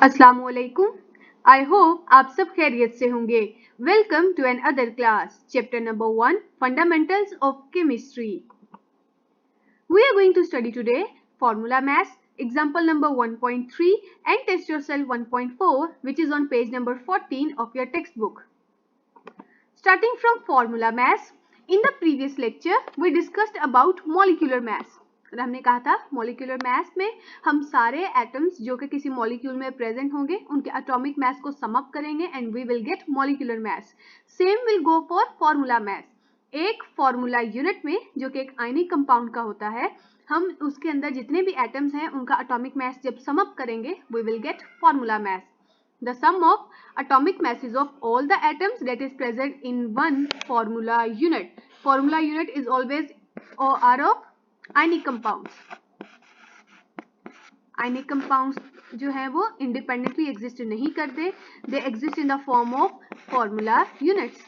अस्सलाम वालेकुम। I hope आप सब खैरियत से होंगे। Welcome to another class, chapter number 1, fundamentals of chemistry. We are going to study today formula mass, example number 1.3 and test yourself 1.4, which is on page number 14 of your textbook. Starting from formula mass, in the previous lecture we discussed about molecular mass. और हमने कहा था molecular mess में हम सारे atoms जो कि किसी मॉलिक्यूल में प्रेजेंट होंगे उनके एटॉमिक मैस को सम अप करेंगे and we will get molecular mass. Same will go for formula mass. एक फॉर्मूला यूनिट में जो कि एक आयनिक कंपाउंड का होता है, हम उसके अंदर जितने भी एटम्स हैं उनका एटॉमिक मैस जब सम अप करेंगे we will get formula mass. The sum of atomic masses of all the atoms that is present in one formula unit. Formula unit is always are of ionic compounds. Ionic compounds जो है वो independently exist नहीं करते. They exist in the form of formula units.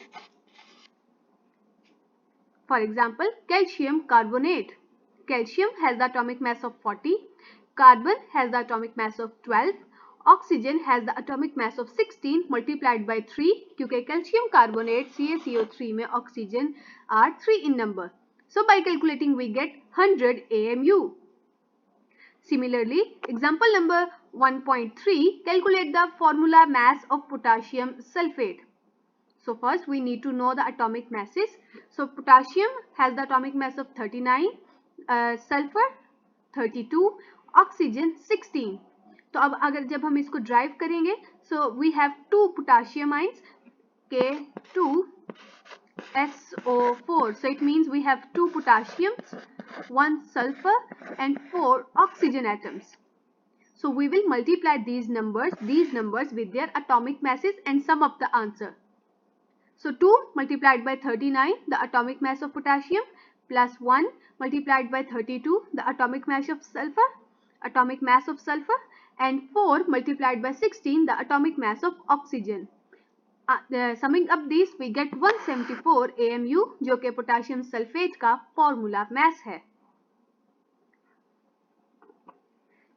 For example, calcium carbonate. Calcium has the atomic mass of 40. Carbon has the atomic mass of 12. Oxygen has the atomic mass of 16 multiplied by 3 क्योंकि calcium carbonate CaCO3 में oxygen are 3 in number. So by calculating we get 100 AMU. Similarly, example number 1.3, calculate the formula mass of potassium sulfate. So first we need to know the atomic masses. So potassium has the atomic mass of 39, sulfur 32, oxygen 16. तो अब अगर जब हम इसको drive करेंगे, so we have 2 potassium ions K2SO4. So it means we have 2 potassiums, 1 sulfur and 4 oxygen atoms. So we will multiply these numbers with their atomic masses and sum up the answer. So 2 multiplied by 39, the atomic mass of potassium, plus 1 multiplied by 32, the atomic mass of sulfur, and 4 multiplied by 16, the atomic mass of oxygen. Summing up these, we get 174 AMU, जो कि potassium sulphate का formula mess है.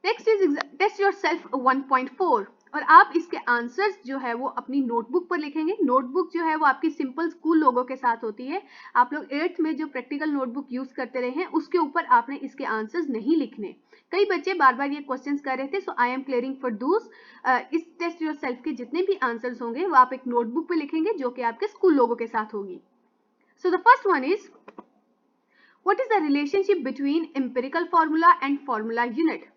Next is test yourself 1.4 और आप इसके answers जो है वो अपनी नोटबुक पर लिखेंगे. नोटबुक जो है वो आपकी सिंपल स्कूल लोगों के साथ होती है. आप लोग 8th में जो प्रैक्टिकल नोटबुक यूज करते रहे हैं उसके ऊपर आपने इसके आंसर्स नहीं लिखने. कई बच्चे बार बार ये क्वेश्चंस कर रहे थे, सो आई एम क्लियरिंग फॉर दूस. इस टेस्ट योरसेल्फ के जितने भी आंसर्स होंगे वो आप एक नोटबुक पे लिखेंगे जो कि आपके स्कूल लोगों के साथ होगी. So the first one is, what is the relationship between empirical formula and formula unit.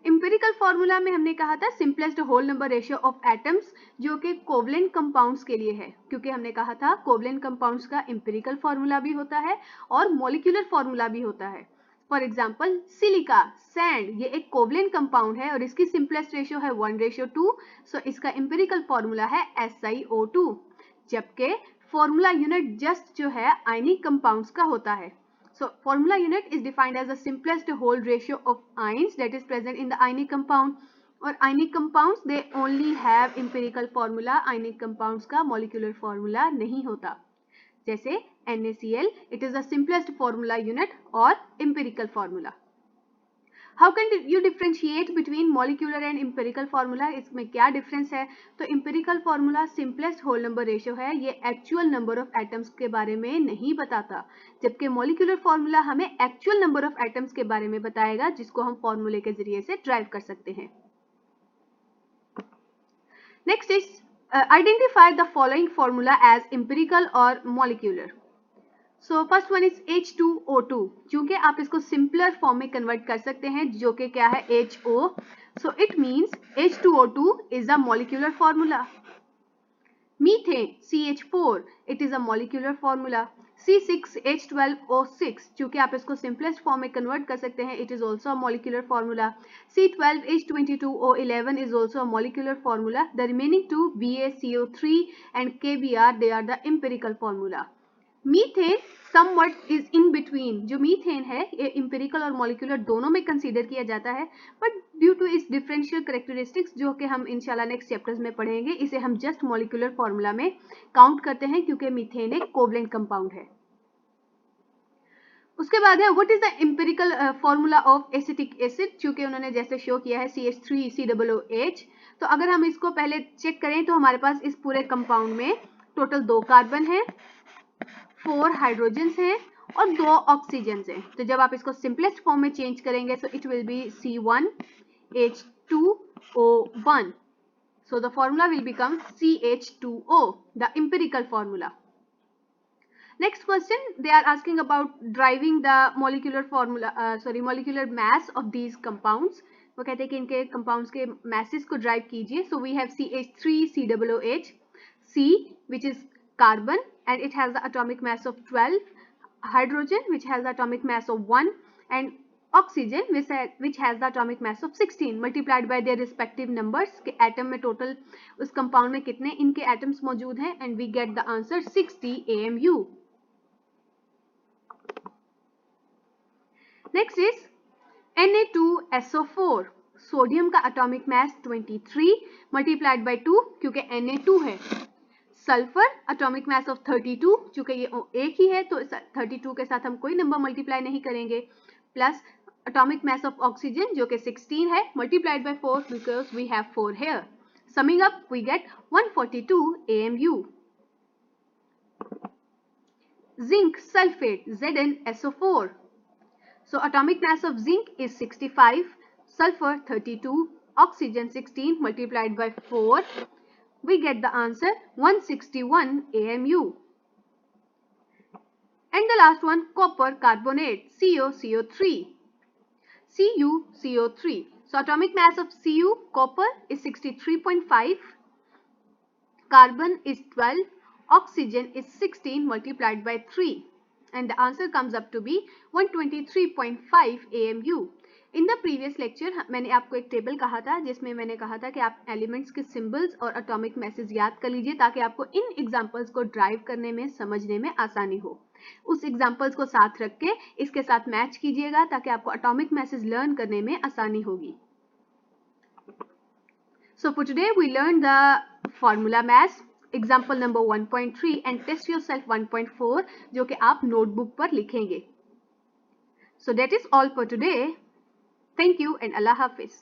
Empirical formula में हमने कहा था simplest whole number ratio of atoms, जो कि कोवलेंट कंपाउंड्स के लिए है, क्योंकि हमने कहा था कोवलेंट कंपाउंड्स का एम्पिरिकल फॉर्मूला भी होता है और मॉलिक्यूलर फॉर्मूला भी होता है. फॉर एग्जाम्पल सिलिका, सैंड, ये एक कोवलेंट कंपाउंड है और इसकी सिंपलेस्ट रेशियो है 1:2. सो इसका एम्पिरिकल फॉर्मूला है SiO2, जबकि फॉर्मूला यूनिट जस्ट जो है आयनिक कंपाउंड्स का होता है. So formula unit is defined as the simplest whole ratio of ions that is present in the ionic compound. और ionic compounds they only have empirical formula. Ionic compounds का molecular formula नहीं होता. जैसे NaCl, it is the simplest formula unit और empirical formula. How can you differentiate between molecular and empirical formula? इसमें क्या difference है? तो empirical formula simplest whole number ratio है, ये actual number of atoms के बारे में नहीं बताता, जबकि molecular formula हमें actual number of atoms के बारे में बताएगा, जिसको हम फॉर्मूले के जरिए से ड्राइव कर सकते हैं. Next is identify the following formula as empirical or molecular. So first one is H2O2, क्योंकि आप इसको सिंपलर फॉर्म में कन्वर्ट कर सकते हैं जो कि क्या है HO. So it means H2O2 is a molecular formula. Methane CH4, it is a molecular formula. C6H12O6, चूंकि आप इसको सिंपलेस्ट फॉर्म में कन्वर्ट कर सकते हैं, it is also a molecular formula. C12H22O11 is also a molecular formula. The remaining two BaCO3 and KBr, they are the empirical formula. Methane somewhat is in between. जो methane है ये empirical और molecular दोनों में consider किया जाता है, but due to इस डिफरेंशियल कैरेक्टरिस्टिक्स जो कि हम इंशाल्लाह नेक्स्ट चैप्टर्स में पढ़ेंगे, इसे हम जस्ट मॉलिक्यूलर फॉर्मूला में काउंट करते हैं क्योंकि मीथेन एक कोवलेंट कंपाउंड है. उसके बाद है what is the empirical formula of acetic acid, चूंकि उन्होंने जैसे शो किया है CH3COOH, तो अगर हम इसको पहले चेक करें तो हमारे पास इस पूरे कंपाउंड में टोटल 2 कार्बन है, 4 हाइड्रोजन हैं और 2 ऑक्सीजन हैं। तो जब आप इसको सिंपलेस्ट फॉर्म में चेंज करेंगे तो it will be C1H2O1. So the formula will become CH2O, the empirical formula. Next question, they are asking about driving the molecular mass of these compounds. वो कहते हैं कि इनके compounds के masses को drive कीजिए. So we have CH3COOH, C which is carbon and it has the atomic mass of 12, hydrogen which has the atomic mass of 1, and oxygen which has the atomic mass of 16 multiplied by their respective numbers के atom में total उस compound में कितने इनके atoms मौजूद हैं, and we get the answer 60 AMU. Next is Na2SO4. Sodium का atomic mass 23 multiplied by 2 क्योंकि Na2 है. सल्फर atomic mass of 32, चूंकि ये एक ही है तो 32 के साथ हम कोई नंबर मल्टीप्लाई नहीं करेंगे, plus atomic mass of oxygen जो कि 16 है multiplied by 4 because we have 4 here. Summing up we get 142 AMU. Zinc sulfate ZnSO4. So atomic mass of zinc is 65, sulfur 32, oxygen 16 multiplied by 4. We get the answer 161 AMU. And the last one, copper carbonate CuCO3. CuCO3. So atomic mass of Cu, copper, is 63.5, carbon is 12, oxygen is 16 multiplied by 3. And the answer comes up to be 123.5 AMU. In the previous lecture मैंने आपको एक table कहा था जिसमें मैंने कहा था कि आप एलिमेंट्स के सिंबल्स और एटॉमिक मैसेज याद कर लीजिए ताकि आपको इन एग्जांपल्स को ड्राइव करने में समझने में आसानी हो. उस एग्जांपल्स को साथ रख के इसके साथ मैच कीजिएगा ताकि आपको एटॉमिक मैसेज लर्न करने में आसानी होगी. So for today we learned the formula mass, example number 1.3 and test yourself 1.4 जो कि आप नोटबुक पर लिखेंगे. So that is all for today. Thank you and Allah Hafiz.